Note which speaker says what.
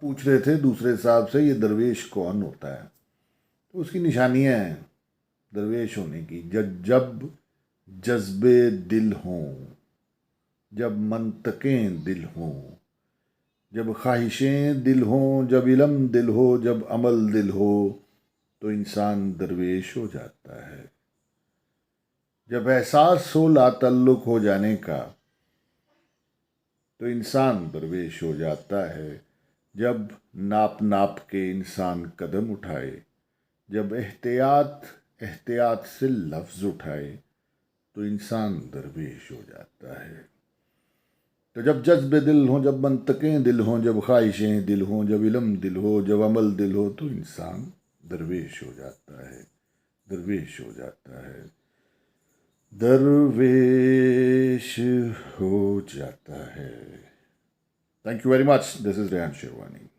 Speaker 1: پوچھ رہے تھے دوسرے صاحب سے، یہ درویش کون ہوتا ہے؟ تو اس کی نشانیاں ہیں درویش ہونے کی. جب جذبے دل ہوں، جب منطقیں دل ہوں، جب خواہشیں دل ہوں، جب علم دل ہو، جب عمل دل ہو، تو انسان درویش ہو جاتا ہے. جب احساس ہو لا تعلق ہو جانے کا تو انسان درویش ہو جاتا ہے. جب ناپ ناپ کے انسان قدم اٹھائے، جب احتیاط سے لفظ اٹھائے تو انسان درویش ہو جاتا ہے. تو جب جذبے دل ہوں، جب منطقیں دل ہوں، جب خواہشیں دل ہوں، جب علم دل ہو، جب عمل دل ہو، تو انسان درویش ہو جاتا ہے. درویش ہو جاتا ہے. درویش ہو جاتا ہے. Thank you very much. This is Rehan Shirwani.